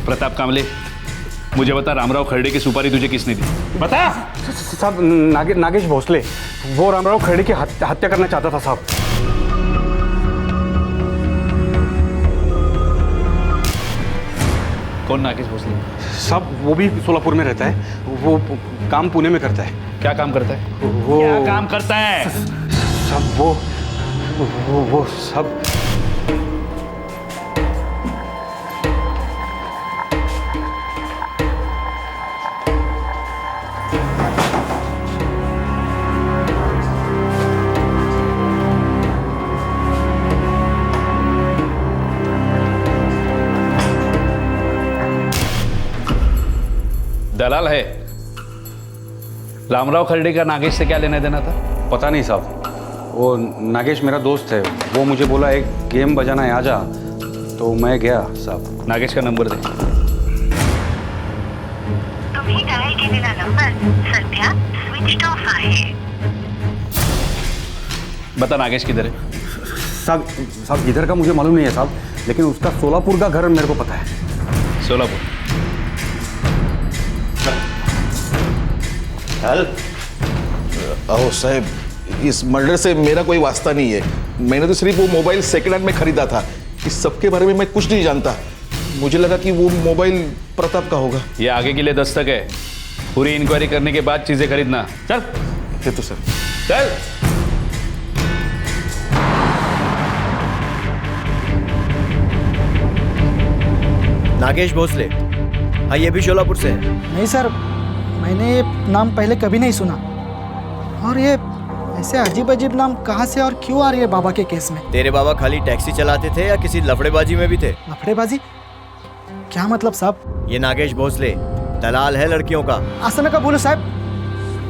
प्रताप कामले, मुझे बता, रामराव खर्डे की सुपारी तुझे किसने दी? बता। साहब नागेश भोसले, वो रामराव खर्डे की हत्या करना चाहता था साहब। कौन नागेश भोसले? साहब वो भी सोलापुर में रहता है, वो काम पुणे में करता है। क्या काम करता है? वो क्या काम करता है? सब वो सब दलाल है। रामराव खर्डे का नागेश से क्या लेना देना था? पता नहीं साहब, वो नागेश मेरा दोस्त है, वो मुझे बोला एक गेम बजाना है, आजा, तो मैं गया साहब। नागेश का नंबर दे। तुम्ही डायल केलेला नंबर सध्या स्विच ऑफ आहे। बता नागेश किधर है? साहब इधर का मुझे मालूम नहीं है साहब, लेकिन उसका सोलापुर का घर मेरे को पता है। सोलापुर। अहो साहब, इस मर्डर से मेरा कोई वास्ता नहीं है। मैंने तो सिर्फ वो मोबाइल सेकंड हैंड में खरीदा था। इस सब के बारे में मैं कुछ नहीं जानता। मुझे लगा कि वो मोबाइल प्रताप का होगा। ये आगे के लिए दस्तक है, पूरी इंक्वायरी करने के बाद चीजें खरीदना। चल। ये तो सर चल। नागेश भोसले, हाँ ये भी शोलापुर से है। नहीं सर, मैंने ये नाम पहले कभी नहीं सुना। और ये ऐसे अजीब अजीब नाम कहाँ से और क्यों आ रही है बाबा के केस में? तेरे बाबा खाली टैक्सी चलाते थे या किसी लफड़ेबाजी में भी थे? लफड़ेबाजी? क्या मतलब साहब? ये नागेश भोसले दलाल है लड़कियों का। ऐसा नका बोलो साहब,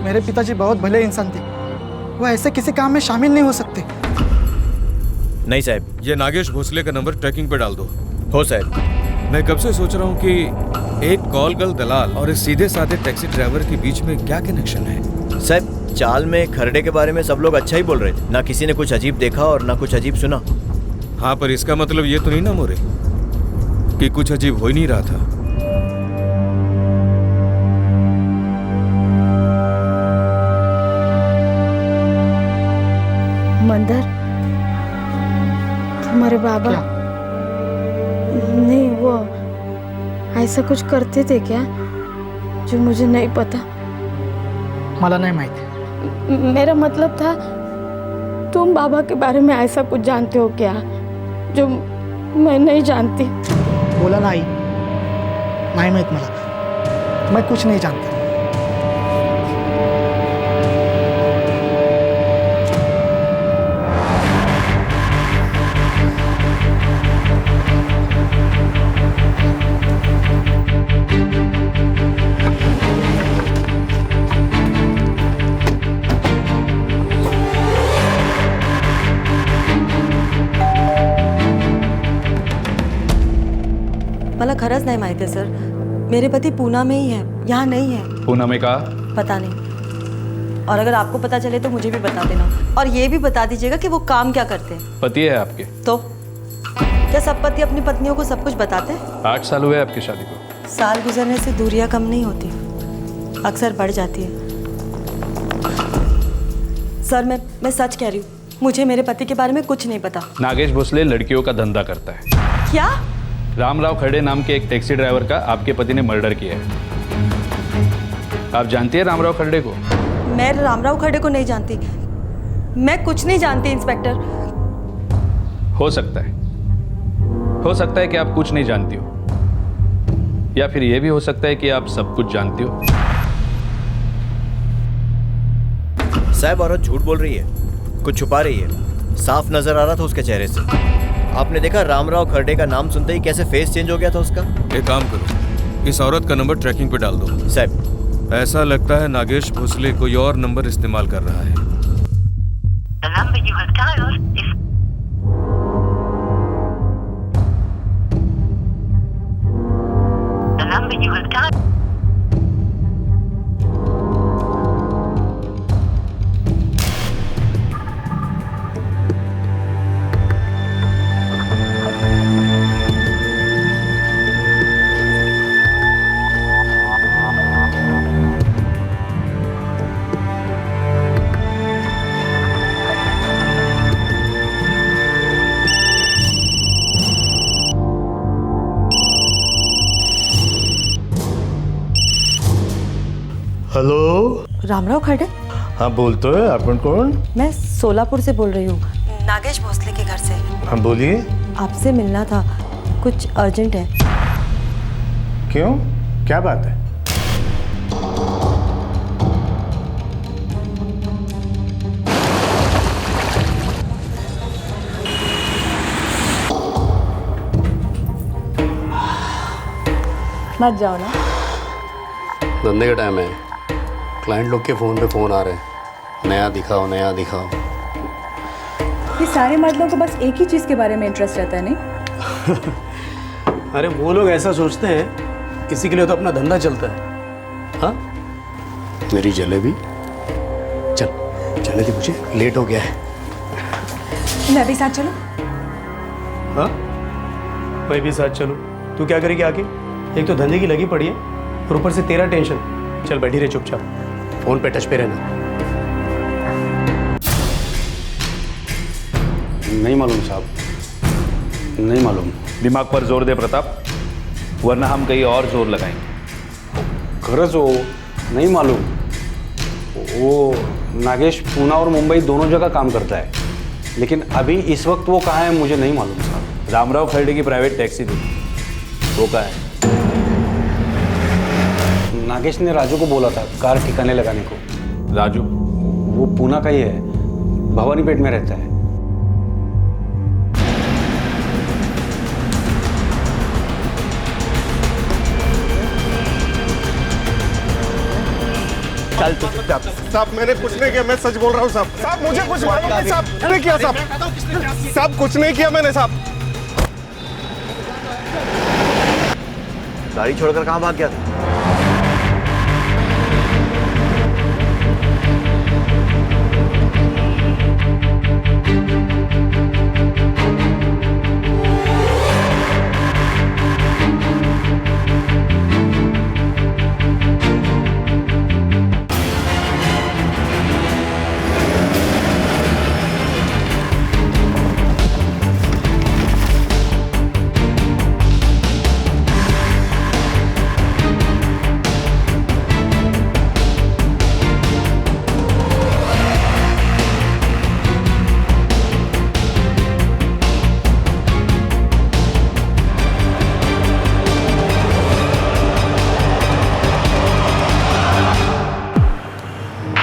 मेरे पिताजी बहुत भले इंसान थे, वो ऐसे किसी काम में शामिल नहीं हो सकते। नहीं साहब। ये नागेश भोसले का नंबर ट्रैकिंग पे डाल दो। हो साहब। मैं कब से सोच रहा हूँ कि एक कॉल गर्ल दलाल और इस सीधे साधे टैक्सी ड्राइवर के बीच में क्या कनेक्शन है। साहब चाल में खर्डे के बारे में सब लोग अच्छा ही बोल रहे थे, ना किसी ने कुछ अजीब देखा और ना कुछ अजीब सुना। हाँ, पर इसका मतलब ये तो नहीं ना मोरे कि कुछ अजीब हो ही नहीं रहा था। मंदर, तुम्हारे बाबा क्या? नहीं, वो ऐसा कुछ करते थे क्या जो मुझे नहीं पता? मला नहीं माहिती। मेरा मतलब था, तुम बाबा के बारे में ऐसा कुछ जानते हो क्या जो मैं नहीं जानती? बोला नाही माहित मला, मैं कुछ नहीं जानता। मला खरंच नाही माहिती सर, मेरे पति पूना में ही है, यहाँ नहीं है। पूना में कहा? पता नहीं, और अगर आपको पता चले तो मुझे भी बता देना, और ये भी बता दीजिएगा कि वो काम क्या करते हैं। पति है आपके? तो क्या सब पति अपनी पत्नियों को सब कुछ बताते हैं? 8 साल हुए आपकी शादी को। साल गुजरने से दूरियां कम नहीं होती, अक्सर बढ़ जाती है। सर मैं सच कह रही हूँ, मुझे मेरे पति के बारे में कुछ नहीं पता। नागेश भोसले लड़कियों का धंधा करता है। क्या? रामराव खर्डे नाम के एक टैक्सी ड्राइवर का आपके पति ने मर्डर किया है। आप जानती है रामराव खर्डे को? मैं रामराव खर्डे को नहीं जानती, मैं कुछ नहीं जानती इंस्पेक्टर। हो सकता है कि आप कुछ नहीं जानती हो, या फिर यह भी हो सकता है कि आप सब कुछ जानती हो। साहब औरत झूठ बोल रही है, कुछ छुपा रही है, साफ नजर आ रहा था उसके चेहरे से। आपने देखा रामराव खर्डे का नाम सुनते ही कैसे फेस चेंज हो गया था उसका? एक काम करो, इस औरत का नंबर ट्रैकिंग पे डाल दो। साहब ऐसा लगता है नागेश भोसले कोई और नंबर इस्तेमाल कर रहा है। The number you have dialed is the number you have dialed. Hello. Ramrao खड़े? हाँ बोलते हैं, अपन कौन? मैं सोलापुर से बोल रही हूँ, नागेश भोसले के घर से। हाँ बोलिए। आपसे मिलना था, कुछ अर्जेंट है। क्यों, क्या बात है? मत जाओ ना। धंधे का टाइम है, क्लाइंट लोग के फ़ोन पे फ़ोन आ रहे हैं, नया दिखाओ नया दिखाओ। ये सारे मर्दों को बस एक ही चीज़ के बारे में इंटरेस्ट रहता है, नहीं? अरे वो लोग ऐसा सोचते हैं, इसी के लिए तो अपना धंधा चलता है। हाँ मेरी जलेबी, चल चले थी, मुझे लेट हो गया है। मैं भी साथ चलूं? हाँ मैं भी साथ चलूँ? तू क्या करेगी आके? एक तो धंधे की लगी पड़ी है और ऊपर से तेरा टेंशन। चल बैठी रहे चुपचाप, फोन पे टच पे रहना। नहीं मालूम साहब, नहीं मालूम। दिमाग पर जोर दे प्रताप, वरना हम कहीं और जोर लगाएंगे। खरंच हो, नहीं मालूम। वो नागेश पूना और मुंबई दोनों जगह काम करता है, लेकिन अभी इस वक्त वो कहाँ है मुझे नहीं मालूम साहब। रामराव खर्डे की प्राइवेट टैक्सी थी, वो कहाँ है? नागेश ने राजू को बोला था कार ठिकाने लगाने को। राजू? वो पूना का ही है, भवानीपेट में रहता है। चल साहब, मैंने कुछ नहीं किया, मैं सच बोल रहा हूँ साहब। साहब मुझे कुछ मालूम नहीं साहब, नहीं किया साहब। साहब कुछ नहीं किया मैंने साहब। गाड़ी छोड़कर कहाँ भाग गया था?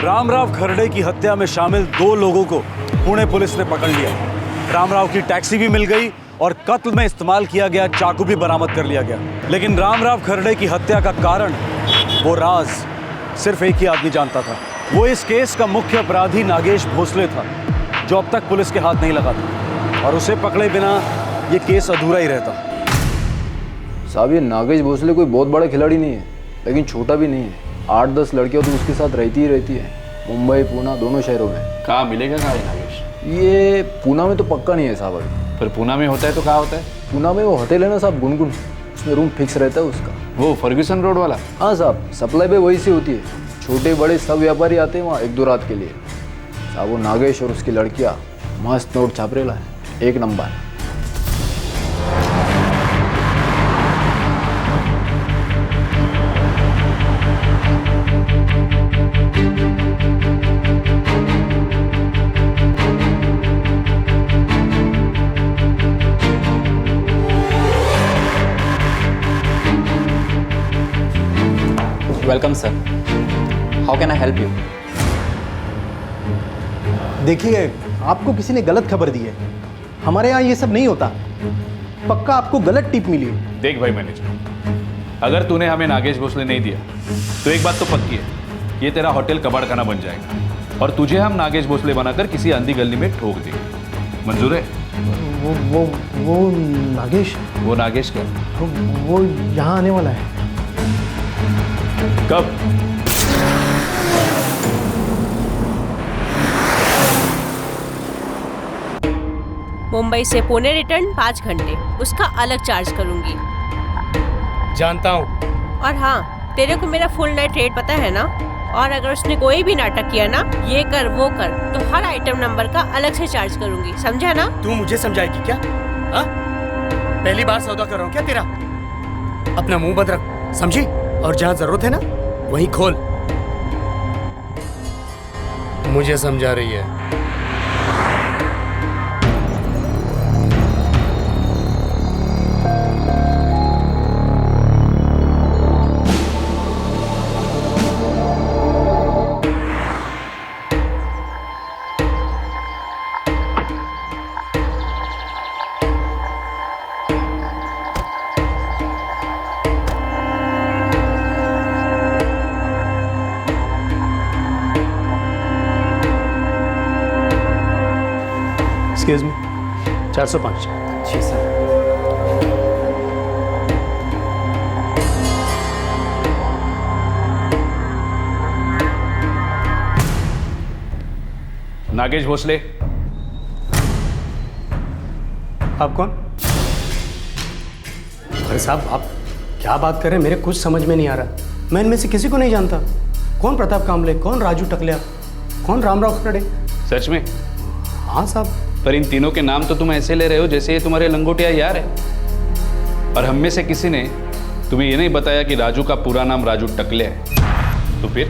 रामराव खर्डे की हत्या में शामिल 2 लोगों को पुणे पुलिस ने पकड़ लिया। रामराव की टैक्सी भी मिल गई और कत्ल में इस्तेमाल किया गया चाकू भी बरामद कर लिया गया। लेकिन रामराव खर्डे की हत्या का कारण, वो राज सिर्फ एक ही आदमी जानता था। वो इस केस का मुख्य अपराधी नागेश भोसले था, जो अब तक पुलिस के हाथ नहीं लगा था, और उसे पकड़े बिना ये केस अधूरा ही रहता। साहब, ये नागेश भोसले कोई बहुत बड़ा खिलाड़ी नहीं है, लेकिन छोटा भी नहीं है। 8-10 लड़कियां तो उसके साथ रहती ही रहती है, मुंबई पूना दोनों शहरों में। कहाँ मिलेगा कहाँ है नागेश? ये पूना में तो पक्का नहीं है साहब अभी। फिर पूना में होता है तो कहाँ होता है? पूना में वो होटल है ना साहब, गुनगुन, उसमें रूम फिक्स रहता है उसका। वो फर्ग्यूसन रोड वाला? हाँ साहब, सप्लाई पे वही से होती है। छोटे बड़े सब व्यापारी आते हैं वहाँ 1-2 रात के लिए। साहब वो नागेश और उसकी लड़कियाँ मस्त नोट छापरेला है, एक number. Welcome sir, how can I help you? देखिए, आपको किसी ने गलत खबर दी है। हमारे यहाँ ये सब नहीं होता। पक्का आपको गलत टिप मिली है। देख भाई मैनेजर, अगर तूने हमें नागेश भोसले नहीं दिया तो एक बात तो पक्की है, ये तेरा होटल कबाड़खाना बन जाएगा और तुझे हम नागेश भोसले बनाकर किसी अंधी गली में ठोक देंगे। मंजूर है? वो नागेश? वो नागेश क्या? वो यहाँ आने वाला है। कब? मुंबई से पुणे रिटर्न 5 घंटे, उसका अलग चार्ज करूंगी। जानता हूँ। और हाँ, तेरे को मेरा फुल नाइट रेट पता है ना? और अगर उसने कोई भी नाटक किया ना, ये कर वो कर, तो हर आइटम नंबर का अलग से चार्ज करूंगी, समझा ना? तू मुझे समझाएगी क्या? हाँ? पहली बार सौदा कर रहा हूँ क्या तेरा? अपना मुंह बंद रख, समझी? और जहाँ जरूरत है ना वहीं खोल, मुझे समझा रही है। Excuse me, 405। जी सर। नागेश भोसले। आप कौन? अरे साहब, आप क्या बात कर रहे हैं? मेरे कुछ समझ में नहीं आ रहा। मैं इनमें से किसी को नहीं जानता। कौन प्रताप कामले, कौन राजू टकलिया, कौन रामराव खरड़े? सच में? हाँ साहब। पर इन तीनों के नाम तो तुम ऐसे ले रहे हो जैसे ये तुम्हारे लंगोटिया यार है। और हम में से किसी ने तुम्हें ये नहीं बताया कि राजू का पूरा नाम राजू टकले है। तो फिर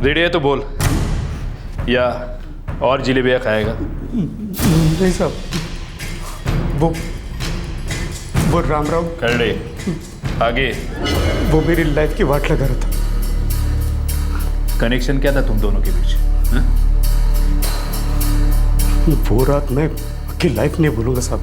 रेडी है तो बोल, या और जिलेबियाँ खाएगा? नहीं साहब, वो रामराव खरड़े आगे। वो मेरी लाइफ की वाट लगा रहा था। कनेक्शन क्या था तुम दोनों के बीच? हा? वो रात मैं आपकी लाइफ नहीं भूलूंगा साहब।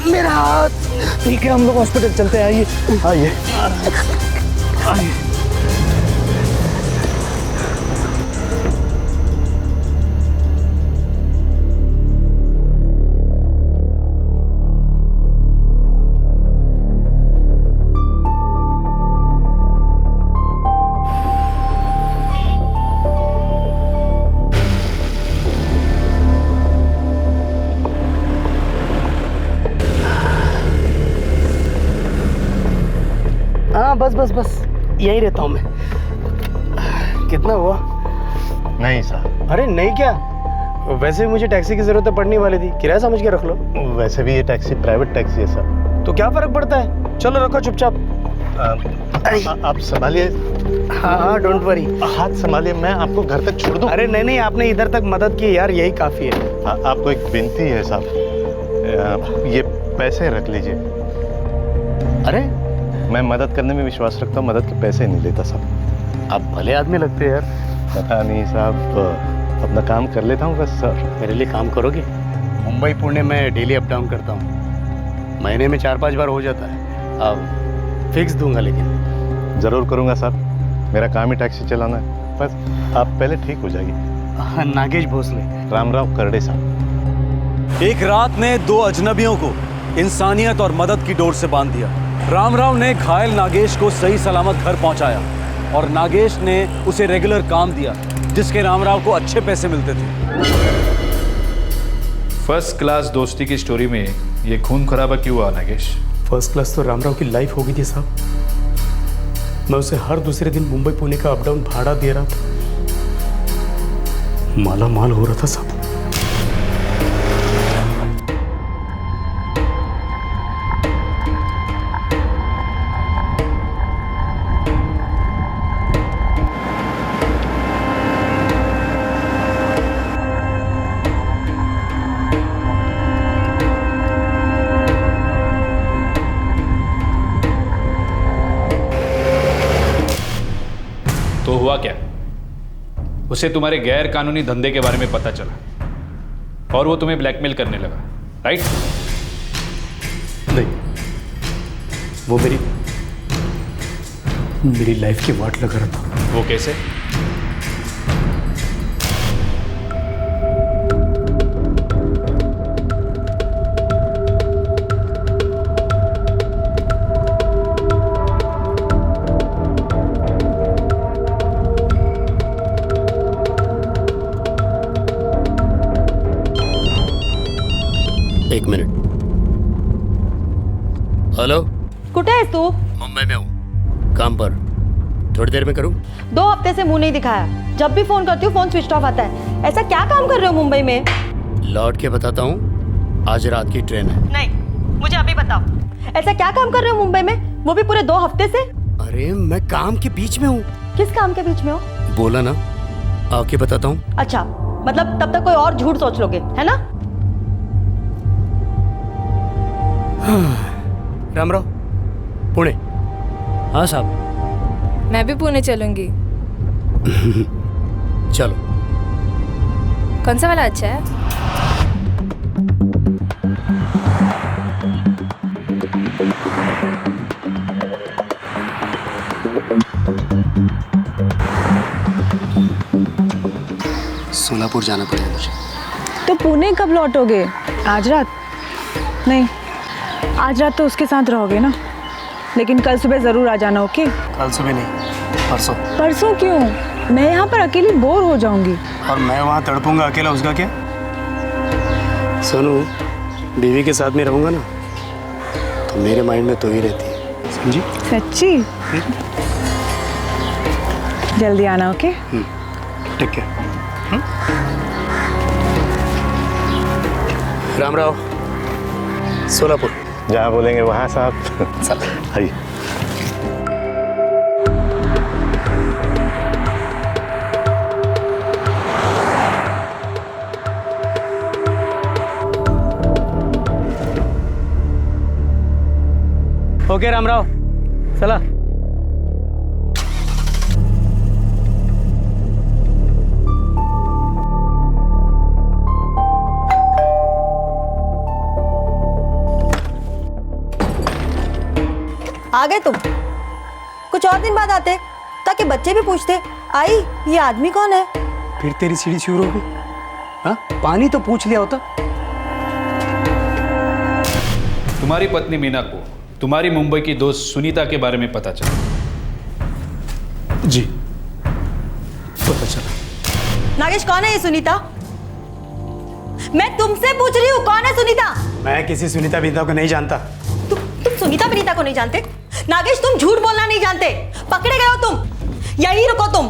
मेरा हाथ ठीक है, हम लोग हॉस्पिटल चलते हैं। आइए आइए आइए। हाँ बस बस बस यहीं रहता हूँ मैं। कितना हुआ? नहीं साहब। अरे नहीं क्या, वैसे भी मुझे टैक्सी की जरूरत पड़ने वाली थी, किराया समझ के रख लो। वैसे भी ये टैक्सी प्राइवेट टैक्सी है सर। तो क्या फर्क पड़ता है, चलो रखो चुपचाप। आप संभालिए। हाँ हाँ डोंट वरी। हाथ संभालिए, मैं आपको घर तक छोड़ दूं। अरे नहीं नहीं, आपने इधर तक मदद की यार, यही काफी है। आपको एक विनती है साहब, ये पैसे रख लीजिए। अरे मैं मदद करने में विश्वास रखता हूँ, मदद के पैसे नहीं लेता साहब। आप भले आदमी लगते हैं यार। पता नहीं साहब, अपना काम कर लेता हूँ बस सर। मेरे लिए काम करोगे? मुंबई पुणे में डेली अप डाउन करता हूँ, महीने में 4-5 बार हो जाता है। अब फिक्स दूंगा लेकिन। ज़रूर करूँगा साहब, मेरा काम ही टैक्सी चलाना है। बस आप पहले ठीक हो जाइए। नागेश भोसले। रामराव करड़े साहब। एक रात ने दो अजनबियों को इंसानियत और मदद की डोर से बांध दिया। रामराव ने घायल नागेश को सही सलामत घर पहुंचाया और नागेश ने उसे रेगुलर काम दिया जिसके रामराव को अच्छे पैसे मिलते थे। फर्स्ट क्लास दोस्ती की स्टोरी में ये खून खराबा क्यों हुआ नागेश? फर्स्ट क्लास तो रामराव की लाइफ हो गई थी साहब। मैं उसे हर दूसरे दिन मुंबई पुणे का अप डाउन भाड़ा दे रहा था, माला माल हो रहा था साहब। तो हुआ क्या? उसे तुम्हारे गैर कानूनी धंधे के बारे में पता चला और वो तुम्हें ब्लैकमेल करने लगा, राइट? नहीं, वो मेरी लाइफ की वाट लगा रहा था। वो कैसे? एक मिनट। हेलो, कुठे आहेस तू? मुंबई में हूँ, काम पर। थोड़ी देर में करूँ? 2 हफ्ते से मुंह नहीं दिखाया। जब भी फोन करती हूँ फोन स्विच ऑफ आता है। ऐसा क्या काम कर रहे हो मुंबई में? लौट के बताता हूँ, आज रात की ट्रेन है। नहीं, मुझे अभी बताओ। ऐसा क्या काम कर रहे हो मुंबई में, वो भी पूरे 2 हफ्ते से? अरे मैं काम के बीच में हूँ। किस काम के बीच में हो? बोला ना, आके बताता हूँ। अच्छा, मतलब तब तक कोई और झूठ सोच लोगे, है ना? रामराव, पुणे। हाँ साहब। मैं भी पुणे चलूंगी। चलो। कौन सा वाला अच्छा है? सोलापुर जाना पड़ेगा मुझे। तो पुणे कब लौटोगे? आज रात? नहीं, आज रात तो उसके साथ रहोगे ना, लेकिन कल सुबह जरूर आ जाना, ओके? कल सुबह नहीं, परसों। परसों क्यों? मैं यहाँ पर अकेली बोर हो जाऊंगी। और मैं वहाँ तड़पूंगा अकेला, उसका क्या? सोनू, बीवी के साथ में रहूंगा ना, तो मेरे माइंड में तो ही रहती है, समझी? सच्ची? जल्दी आना, ओके? ठीक है। रामराव, सोलापुर। जहाँ बोलेंगे वहाँ साहब। चल आइए। ओके रामराव, चला। आ गए तुम? कुछ और दिन बाद आते ताकि बच्चे भी पूछते, आई ये आदमी कौन है? फिर तेरी सीढ़ी शुरू हो गई? हाँ, पानी तो पूछ लिया होता। तुम्हारी पत्नी मीना को तुम्हारी मुंबई की दोस्त सुनीता के बारे में पता चला? जी, पता चला। नागेश, कौन है ये सुनीता? मैं तुमसे पूछ रही हूँ, कौन है सुनीता? मैं किसी सुनीता विनीता को नहीं जानता। तुम सुनीता विनीता को नहीं जानते? नागेश, तुम झूठ बोलना नहीं जानते। पकड़े गए हो तुम। यहीं रुको तुम।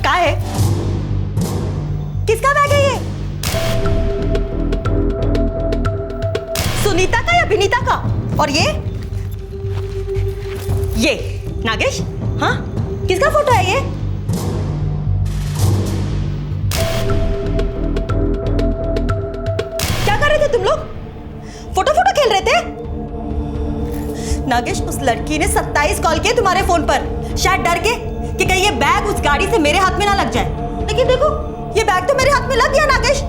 क्या है? किसका बैग है ये? सुनीता का या विनीता का? और ये नागेश? हाँ, किसका फोटो है ये? क्या कर रहे थे तुम लोग? फोटो खेल रहे थे? नागेश, उस लड़की ने 27 कॉल किए तुम्हारे फोन पर, शायद डर के कि कहीं ये बैग उस गाड़ी से मेरे हाथ में ना लग जाए। लेकिन देखो, ये बैग तो मेरे हाथ में लग गया नागेश।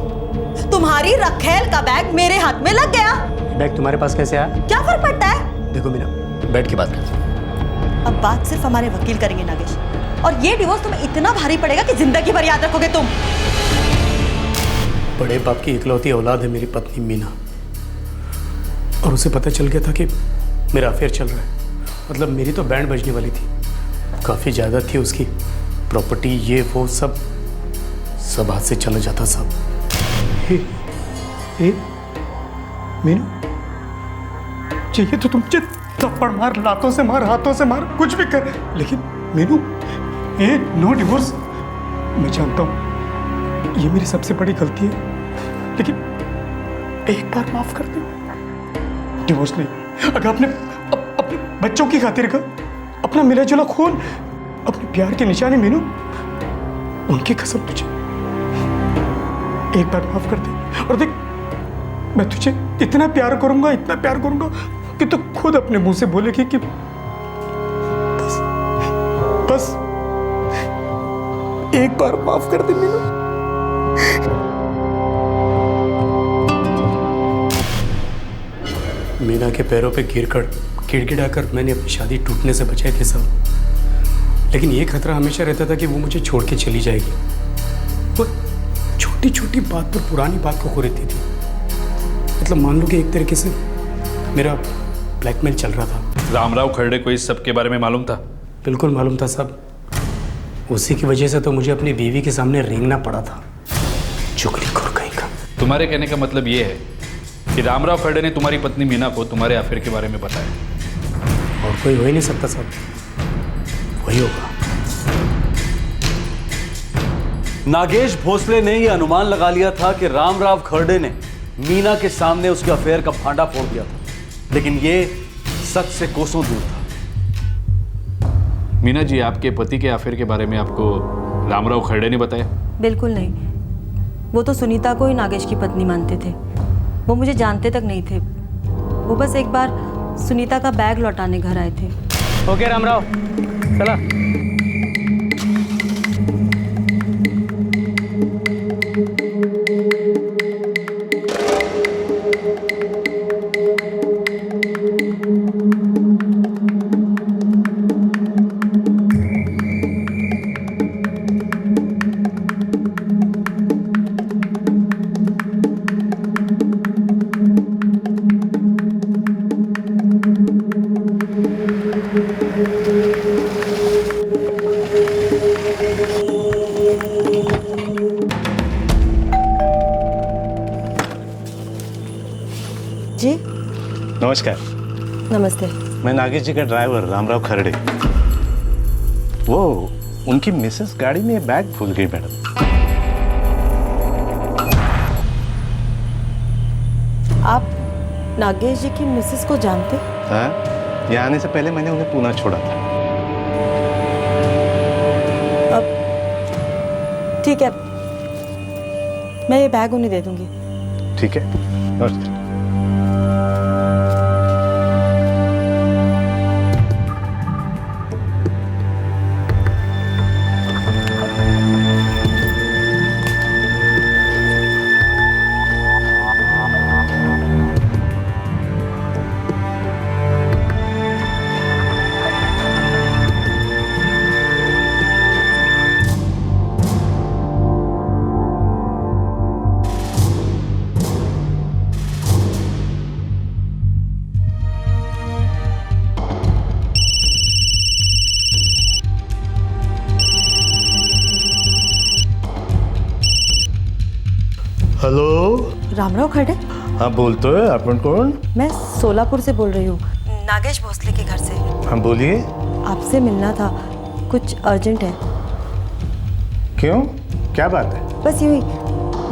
तुम्हारी रखेल का बैग मेरे हाथ में लग गया। बैग तुम्हारे पास कैसे आया? क्या फर्क पड़ता है? देखो मीना, बैठ के बात कर। अब बात सिर्फ हमारे वकील करेंगे नागेश, और ये डिवोर्स तुम्हें इतना भारी पड़ेगा कि जिंदगी भर याद रखोगे तुम। बड़े बाप की इकलौती औलाद है मेरी पत्नी मीना, और उसे पता चल गया था कि मेरा अफेयर चल रहा है। मतलब मेरी तो बैंड बजने वाली थी, काफ़ी ज़्यादा थी उसकी प्रॉपर्टी, ये वो सब हाथ से चला जाता सब। मीनू, चाहिए तो तुम थप्पड़ मार, लातों से मार, हाथों से मार, कुछ भी कर, लेकिन मीनू, ये नो डिवोर्स। मैं जानता हूँ ये मेरी सबसे बड़ी गलती है, लेकिन एक बार माफ कर दे। डिवोर्स नहीं, अगर अपने बच्चों की खातिर का, अपना मिला जुला खून, अपने प्यार के निशाने मीनू, उनकी कसम तुझे एक बार माफ कर दे। और देख, मैं तुझे इतना प्यार करूंगा कि तू खुद अपने मुंह से बोलेगी कि बस एक बार माफ कर दे मीनू। मीना के पैरों पे गिरकर गिड़गिड़ाकर मैंने अपनी शादी टूटने से बचाए थे सब, लेकिन ये खतरा हमेशा रहता था कि वो मुझे छोड़ के चली जाएगी। वो छोटी छोटी बात पर पुरानी बात को रहती थी। मतलब मान लो कि एक तरीके से मेरा ब्लैकमेल चल रहा था। रामराव खरड़े को इस सब के बारे में मालूम था? बिल्कुल मालूम था साहब। उसी की वजह से तो मुझे अपनी बीवी के सामने रेंगना पड़ा था। चुगलीखोर कहीं का। तुम्हारे कहने का मतलब ये है कि रामराव खरड़े ने तुम्हारी पत्नी मीना को तुम्हारे अफेयर के बारे में बताया? और कोई हो ही नहीं सकता साहब, वही होगा। नागेश भोसले ने यह अनुमान लगा लिया था कि रामराव खरड़े ने मीना के सामने उसके अफेयर का भांडा फोड़ दिया था, लेकिन ये सच से कोसों दूर था। मीना जी, आपके पति के अफेयर के बारे में आपको रामराव खरड़े ने बताया? बिल्कुल नहीं, वो तो सुनीता को ही नागेश की पत्नी मानते थे। वो मुझे जानते तक नहीं थे। वो बस एक बार सुनीता का बैग लौटाने घर आए थे। ओके रामराव, चला। जी नमस्कार। नमस्ते। मैं नागेश जी का ड्राइवर रामराव खरड़े। वो उनकी मिसेस गाड़ी में बैग भूल गई मैडम। आप नागेश जी की मिसेस को जानते? हाँ, यहाँ आने से पहले मैंने उन्हें पूना छोड़ा था। अब ठीक है, मैं ये बैग उन्हें दे दूंगी। ठीक है, नमस्कार। हेलो, रामराव खरड़े? हाँ बोलते हो, अपन कौन? मैं सोलापुर से बोल रही हूँ, नागेश भोसले के घर से। हाँ बोलिए। आपसे मिलना था, कुछ अर्जेंट है। क्यों, क्या बात है? बस यूं ही,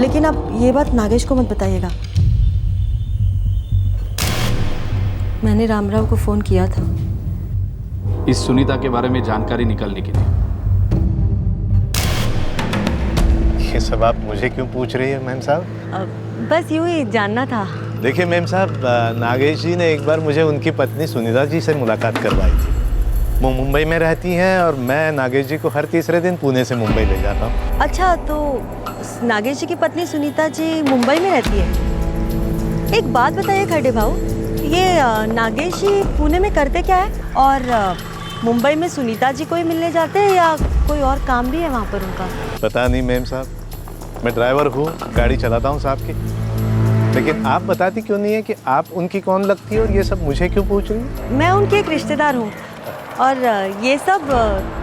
लेकिन आप ये बात नागेश को मत बताइएगा। मैंने रामराव को फोन किया था इस सुनीता के बारे में जानकारी निकालने के लिए। ये सब आप मुझे क्यों पूछ रही है मैम साहब? बस यूं ही जानना था। देखिए मैम साहब, नागेश जी ने एक बार मुझे उनकी पत्नी सुनीता जी से मुलाकात करवाई थी। वो मुंबई में रहती हैं और मैं नागेश जी को हर तीसरे दिन पुणे से मुंबई ले जाता हूँ। अच्छा, तो नागेश जी की पत्नी सुनीता जी मुंबई में रहती है। एक बात बताइए खरड़े भाऊ, ये नागेश जी पुणे में करते क्या है? और मुंबई में सुनीता जी को ही मिलने जाते हैं या कोई और काम भी है वहाँ पर उनका? पता नहीं मैम साहब, मैं ड्राइवर हूँ, गाड़ी चलाता हूँ साहब की। लेकिन आप बताती क्यों नहीं है कि आप उनकी कौन लगती है और ये सब मुझे क्यों पूछ रही है? मैं उनकी एक रिश्तेदार हूँ और ये सब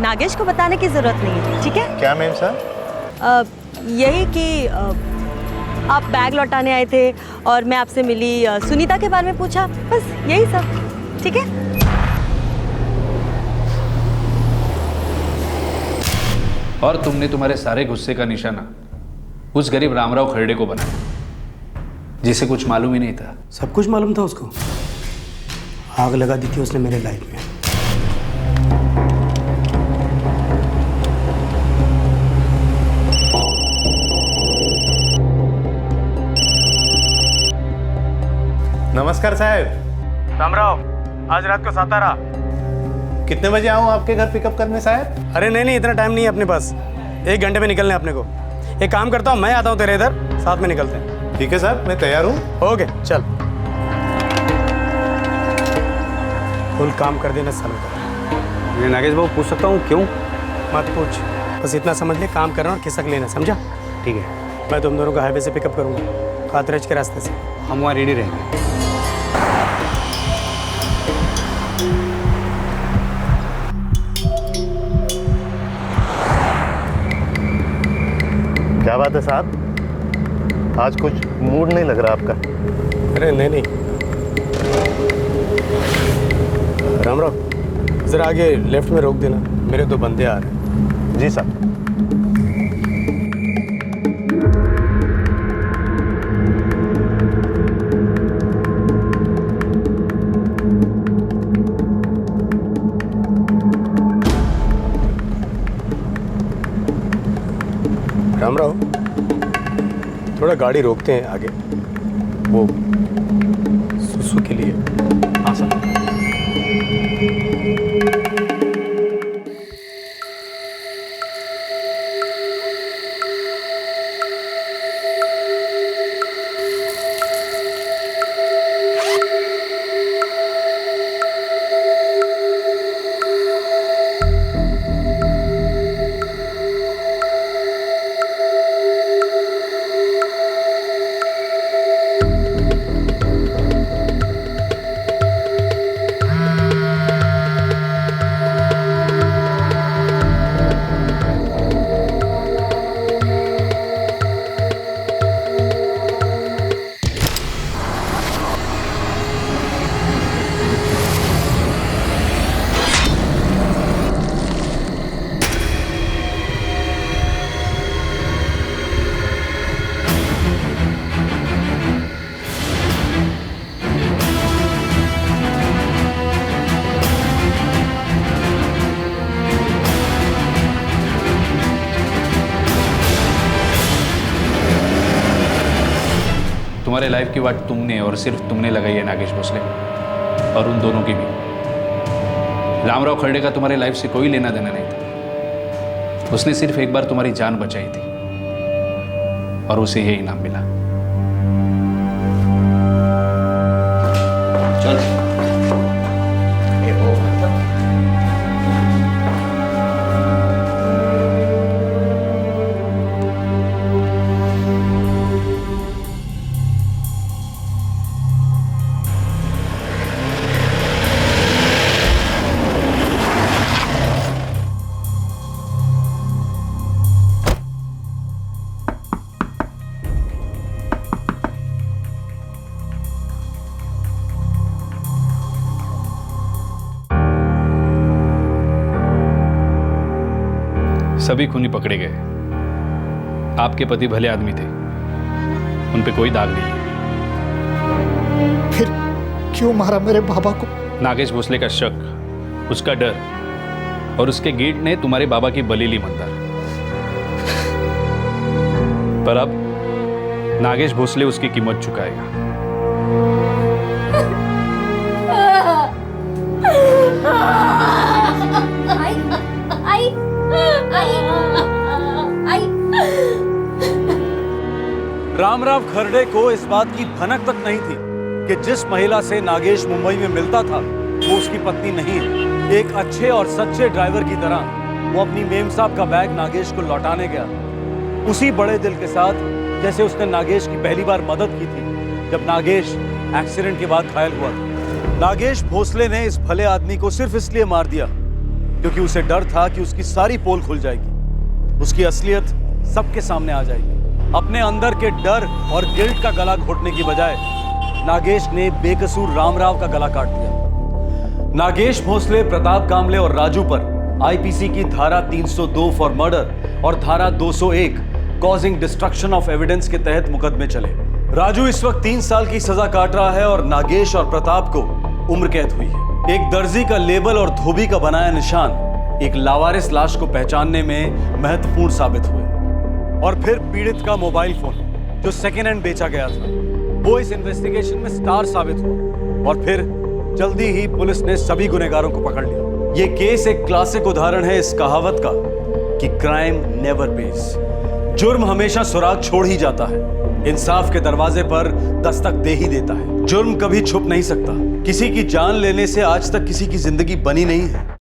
नागेश को बताने की ज़रूरत नहीं है, ठीक है? क्या मैम साहब? यही कि आप बैग लौटाने आए थे और मैं आपसे मिली, सुनीता के बारे में पूछा, बस यही सब, ठीक है? और तुमने तुम्हारे सारे गुस्से का निशाना उस गरीब रामराव खरड़े को बनाया जिसे कुछ मालूम ही नहीं था। सब कुछ मालूम था उसको। आग लगा दी थी उसने मेरे लाइफ में। नमस्कार साहब। रामराव, आज रात को सातारा। कितने बजे आऊँ आपके घर पिकअप करने साहब? अरे नहीं, इतना टाइम नहीं है अपने पास। 1 घंटे में निकलने अपने को। एक काम करता हूँ, मैं आता हूँ तेरे इधर, साथ में निकलते हैं। ठीक है साहब, मैं तैयार हूँ। ओके चल। फुल काम कर देना सालों का। मैं नागेश बाबू पूछ सकता हूँ क्यों? मत पूछ, बस इतना समझ ले, काम करना और खिसक लेना, समझा? ठीक है। मैं तुम दोनों को हाईवे से पिकअप करूँगा, कातरज के रास्ते से। हम वहाँ रेडी रहेंगे। क्या बात है साहब, आज कुछ मूड नहीं लग रहा आपका? अरे नहीं, राम राम, जरा आगे लेफ्ट में रोक देना, मेरे 2 बंदे आ रहे हैं। जी साहब। राम राव, थोड़ा गाड़ी रोकते हैं आगे, वो सुसु के लिए। हाँ सर। तुम्हारे लाइफ की वाट तुमने और सिर्फ तुमने लगाई है नागेश भोसले, और उन दोनों की भी। रामराव खर्डे का तुम्हारे लाइफ से कोई लेना देना नहीं था। उसने सिर्फ एक बार तुम्हारी जान बचाई थी और उसे ये इनाम मिला। चल। सभी खूनी पकड़े गए। आपके पति भले आदमी थे, उन पे कोई दाग नहीं है। फिर क्यों मारा मेरे बाबा को? नागेश भोसले का शक, उसका डर और उसके गेट ने तुम्हारे बाबा की बलि ली मंदार। पर अब नागेश भोसले उसकी कीमत चुकाएगा। रामराव खर्डे को इस बात की भनक तक नहीं थी कि जिस महिला से नागेश मुंबई में मिलता था वो उसकी पत्नी नहीं है। एक अच्छे और सच्चे ड्राइवर की तरह वो अपनी मेम साहब का बैग नागेश को लौटाने गया, उसी बड़े दिल के साथ जैसे उसने नागेश की पहली बार मदद की थी जब नागेश एक्सीडेंट के बाद घायल हुआ था। नागेश भोसले ने इस भले आदमी को सिर्फ इसलिए मार दिया क्योंकि उसे डर था कि उसकी सारी पोल खुल जाएगी, उसकी असलियत सबके सामने आ जाएगी। अपने अंदर के डर और गिल्ट का गला घोटने की बजाय नागेश ने बेकसूर रामराव का गला काट दिया। नागेश भोसले प्रताप कामले और राजू पर आईपीसी की धारा 302 फॉर मर्डर और धारा 201 कॉजिंग डिस्ट्रक्शन ऑफ एविडेंस के तहत मुकदमे चले। राजू इस वक्त 3 साल की सजा काट रहा है और नागेश और प्रताप को उम्र कैद हुई है। एक दर्जी का लेबल और धोबी का बनाया निशान एक लावारिस लाश को पहचानने में महत्वपूर्ण साबित हुए। और फिर पीड़ित का मोबाइल फोन जो सेकेंड हैंड बेचा गया था वो इस इन्वेस्टिगेशन में स्टार साबित हुआ। और फिर जल्दी ही पुलिस ने सभी गुनहगारों को पकड़ लिया। ये केस एक क्लासिक उदाहरण है इस कहावत का कि क्राइम नेवर पेज। जुर्म हमेशा सुराग छोड़ ही जाता है, इंसाफ के दरवाजे पर दस्तक दे ही देता है। जुर्म कभी छुप नहीं सकता। किसी की जान लेने से आज तक किसी की जिंदगी बनी नहीं है।